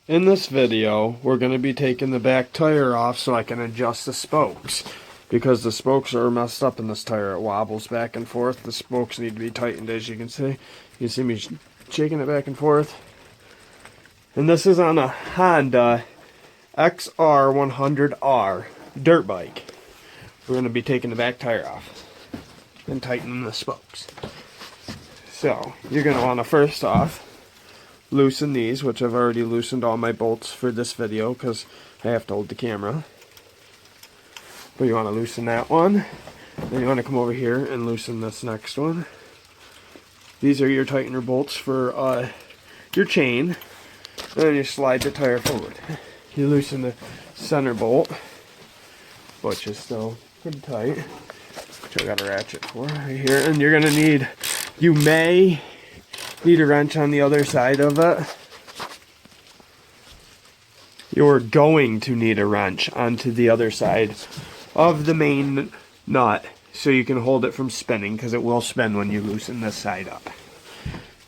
In this video, we're going to be taking the back tire off so I can adjust the spokes. Because the spokes are messed up in this tire. It wobbles back and forth. The spokes need to be tightened, as you can see. You can see me shaking it back and forth. And this is on a Honda xr100r dirt bike. We're going to be taking the back tire off and tightening the spokes. So, you're going to want to first off loosen these, which I've already loosened all my bolts for this video because I have to hold the camera. But you want to loosen that one. Then you want to come over here and loosen this next one. These are your tightener bolts for your chain. And then you slide the tire forward. You loosen the center bolt, which is still pretty tight, which I got a ratchet for right here. And you're going to need, you may need a wrench on the other side of it. You're going to need a wrench onto the other side of the main nut so you can hold it from spinning, because it will spin when you loosen this side up.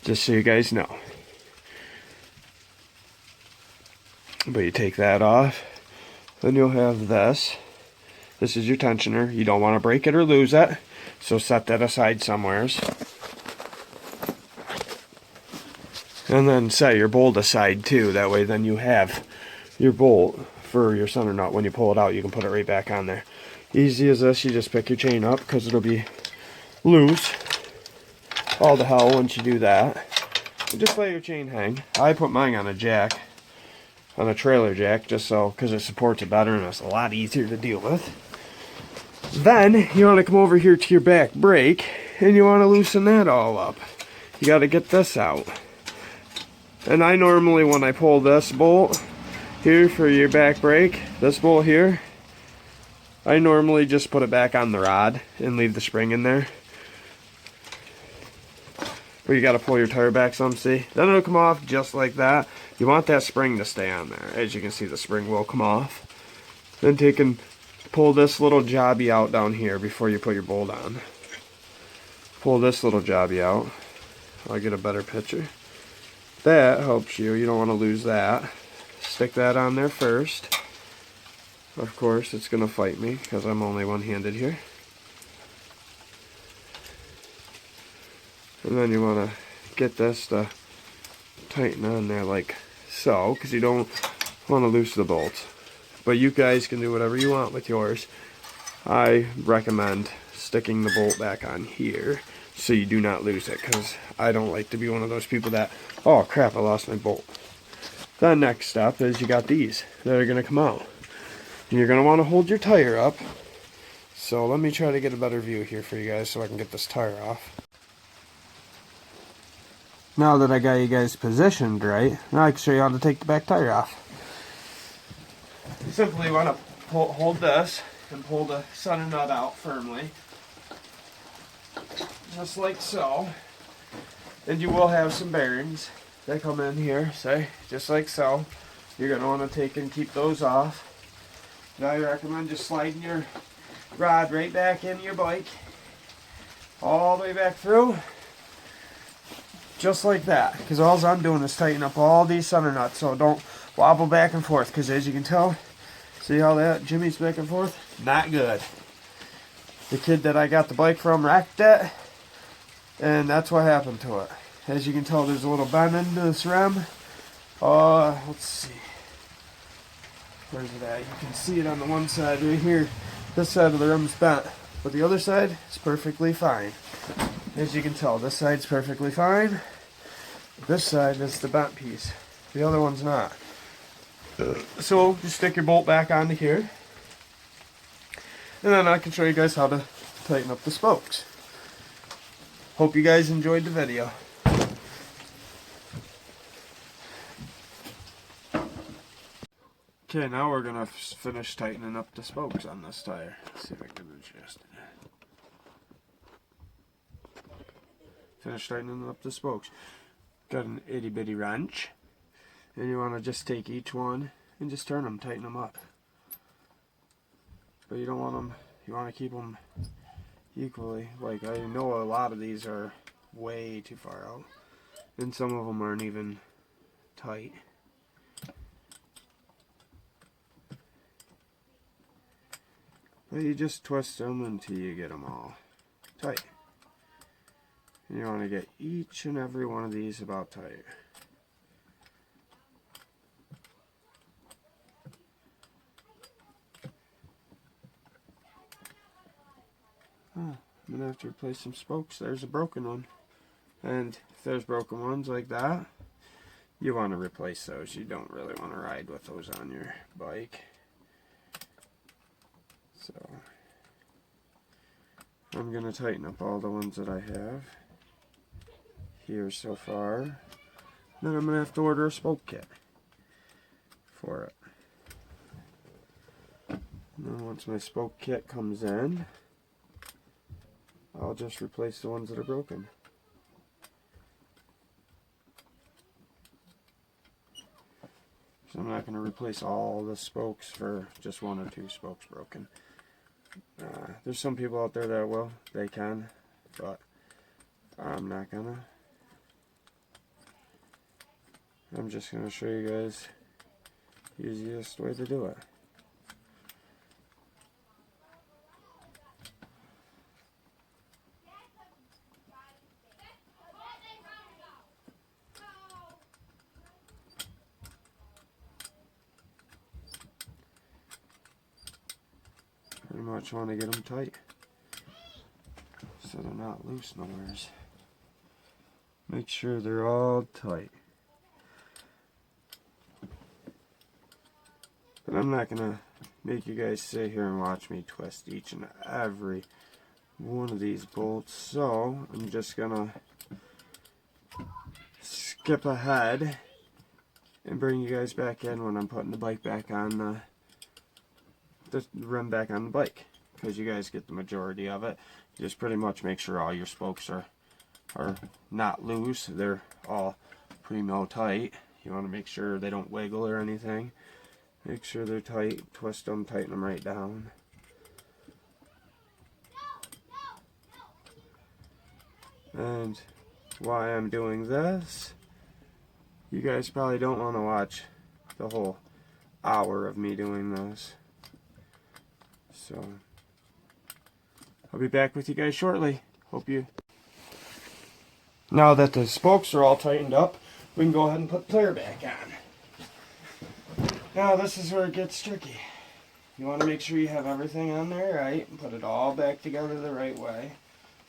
Just so you guys know. But you take that off, then you'll have this. This is your tensioner. You don't want to break it or lose it, so set that aside somewheres. And then set your bolt aside too. That way then you have your bolt for your center nut. When you pull it out, you can put it right back on there. Easy as this. You just pick your chain up because it'll be loose. All the hell once you do that. And just let your chain hang. I put mine on a jack. On a trailer jack, just so, because it supports it better and it's a lot easier to deal with. Then you want to come over here to your back brake and you want to loosen that all up. You got to get this out. And I normally, when I pull this bolt here for your back brake, this bolt here, I normally just put it back on the rod and leave the spring in there. But you got to pull your tire back some, see? Then it'll come off just like that. You want that spring to stay on there. As you can see, the spring will come off. Then take and pull this little jobby out down here before you put your bolt on. Pull this little jobby out. I'll get a better picture. That helps you. You don't want to lose that. Stick that on there first. Of course, it's going to fight me because I'm only one-handed here. And then you want to get this to tighten on there like so, because you don't want to loosen the bolts. But you guys can do whatever you want with yours. I recommend sticking the bolt back on here so you do not lose it, because I don't like to be one of those people that, oh crap, I lost my bolt. The next step is you got these that are going to come out. And you're going to want to hold your tire up. So let me try to get a better view here for you guys so I can get this tire off. Now that I got you guys positioned right, now I can show you how to take the back tire off. You simply want to hold this and pull the center nut out firmly. Just like so. And you will have some bearings that come in here, say, just like so. You're going to want to take and keep those off. Now I recommend just sliding your rod right back into your bike. All the way back through. Just like that, because all I'm doing is tighten up all these center nuts, so don't wobble back and forth, because as you can tell, see how that jimmies back and forth? Not good. The kid that I got the bike from wrecked it, and that's what happened to it. As you can tell, there's a little bend into this rim. Let's see. Where's it at? You can see it on the one side right here. This side of the rim's bent, but the other side is perfectly fine. As you can tell, this side's perfectly fine. This side is the bent piece. The other one's not. So just stick your bolt back onto here. And then I can show you guys how to tighten up the spokes. Hope you guys enjoyed the video. Okay, now we're going to finish tightening up the spokes on this tire. Let's see if I can adjust it. Finish tightening up the spokes. Got an itty bitty wrench, and you want to just take each one and just turn them, tighten them up. But you don't want them, you want to keep them equally. Like, I know a lot of these are way too far out, and some of them aren't even tight. But you just twist them until you get them all tight. And you want to get each and every one of these about tight. Oh, I'm going to have to replace some spokes. There's a broken one. And if there's broken ones like that, you want to replace those. You don't really want to ride with those on your bike. So I'm going to tighten up all the ones that I have here so far. Then I'm going to have to order a spoke kit for it. And then once my spoke kit comes in, I'll just replace the ones that are broken. So I'm not going to replace all the spokes for just one or two spokes broken. There's some people out there that will, they can, but I'm not gonna. I'm just gonna show you guys the easiest way to do it. Pretty much want to get them tight so they're not loose nowheres. Make sure they're all tight. But I'm not gonna make you guys sit here and watch me twist each and every one of these bolts, so I'm just gonna skip ahead and bring you guys back in when I'm putting the bike back on the rim back on the bike, because you guys get the majority of it. Just pretty much make sure all your spokes are not loose. They're all primo tight. You want to make sure they don't wiggle or anything. Make sure they're tight, twist them, tighten them right down. And why I'm doing this, you guys probably don't want to watch the whole hour of me doing this. So I'll be back with you guys shortly. Hope you... Now that the spokes are all tightened up, we can go ahead and put the tire back on. Now this is where it gets tricky. You want to make sure you have everything on there right and put it all back together the right way,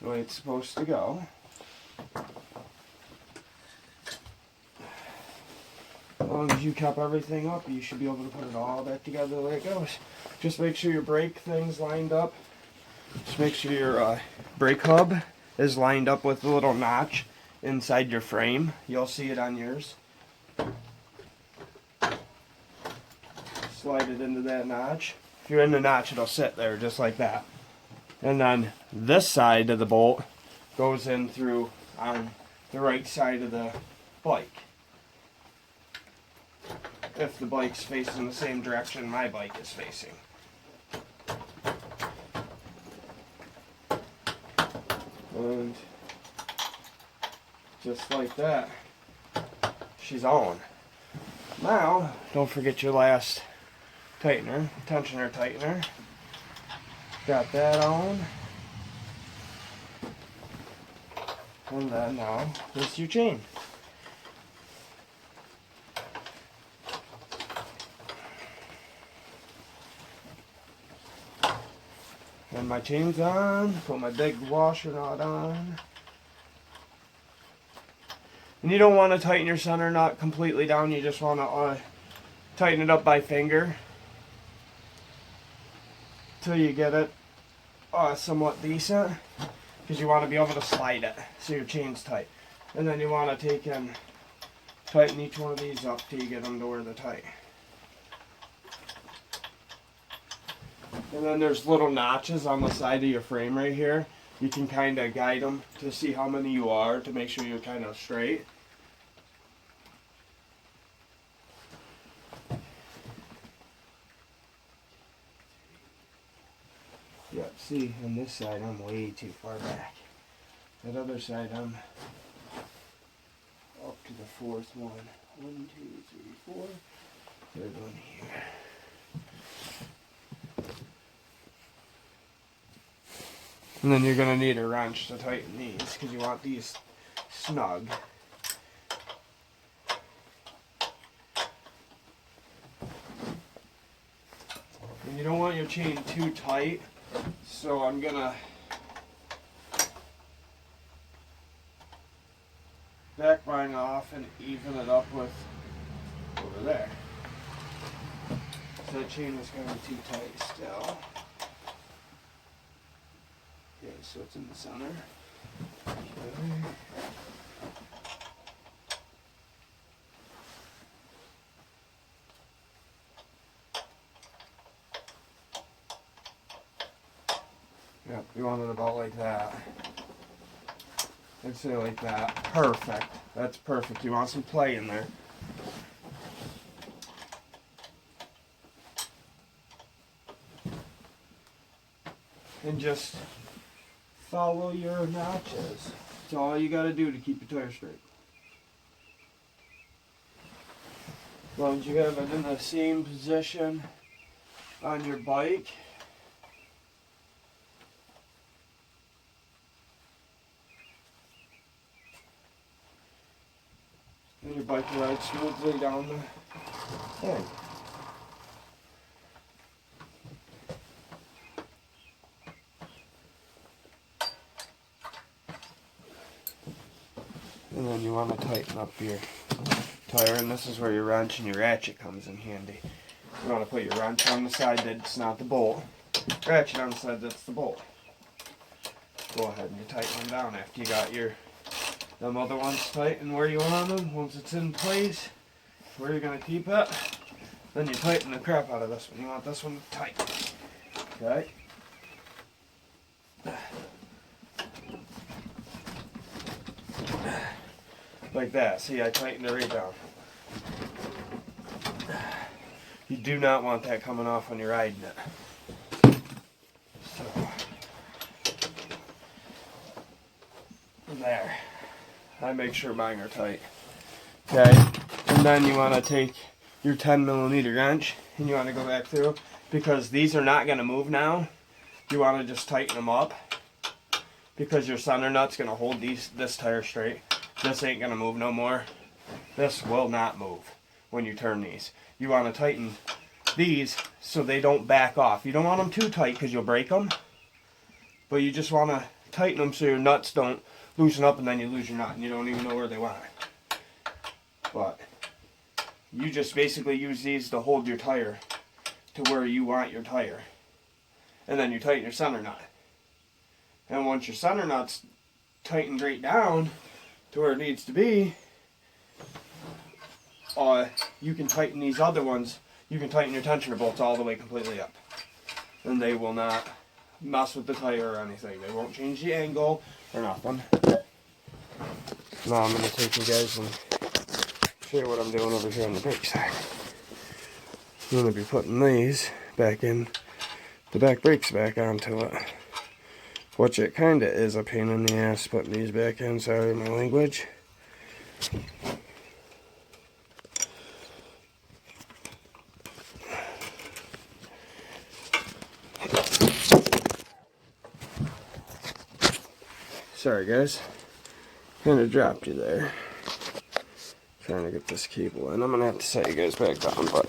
the way it's supposed to go. As long as you kept everything up, you should be able to put it all back together the way it goes. Just make sure your brake thing's lined up. Just make sure your brake hub is lined up with the little notch inside your frame. You'll see it on yours. Slide it into that notch. If you're in the notch, it'll sit there just like that. And then this side of the bolt goes in through on the right side of the bike. If the bike's facing the same direction my bike is facing. And just like that, she's on. Now, don't forget your last tightener, tensioner tightener. Got that on. And then now, this is your chain. And my chain's on, put my big washer nut on. And you don't want to tighten your center nut completely down, you just want to tighten it up by finger till you get it somewhat decent, because you want to be able to slide it so your chain's tight. And then you want to take and tighten each one of these up till you get them to where they're tight. And then there's little notches on the side of your frame right here. You can kind of guide them to see how many you are to make sure you're kind of straight. Yep, see, on this side I'm way too far back. That other side I'm up to the fourth one. 1, 2, 3, 4. Third one here. And then you're going to need a wrench to tighten these because you want these snug. And you don't want your chain too tight, so I'm going to back mine off and even it up with over there. So that chain was going to be too tight still. Okay, so it's in the center. Okay. Yep, you want it about like that. I'd say like that. Perfect. That's perfect. You want some play in there. And just follow your notches. That's all you got to do to keep your tire straight. As long as you have it in the same position on your bike. And your bike will ride smoothly down the thing. And then you want to tighten up your tire, and this is where your wrench and your ratchet comes in handy. You want to put your wrench on the side that's not the bolt, ratchet on the side that's the bolt. Go ahead and you tighten them down after you got them other ones tight and where you want them. Once it's in place, where you're going to keep it, then you tighten the crap out of this one. You want this one tight. Okay? Like that. See, I tightened it right down. You do not want that coming off when you're riding it. So, there. I make sure mine are tight. Okay? And then you want to take your 10mm wrench and you want to go back through, because these are not going to move now. You want to just tighten them up because your center nut's going to hold this tire straight. This ain't going to move no more. This will not move when you turn these. You want to tighten these so they don't back off. You don't want them too tight because you'll break them. But you just want to tighten them so your nuts don't loosen up and then you lose your nut and you don't even know where they went. But you just basically use these to hold your tire to where you want your tire. And then you tighten your center nut. And once your center nut's tightened right down to where it needs to be, you can tighten these other ones. You can tighten your tensioner bolts all the way completely up. And they will not mess with the tire or anything. They won't change the angle or nothing. Now I'm going to take you guys and show you what I'm doing over here on the brake side. I'm going to be putting these back in, the back brakes back onto it. Which it kind of is a pain in the ass putting these back in, sorry my language. Sorry guys, kind of dropped you there. Trying to get this cable in. I'm going to have to set you guys back down, but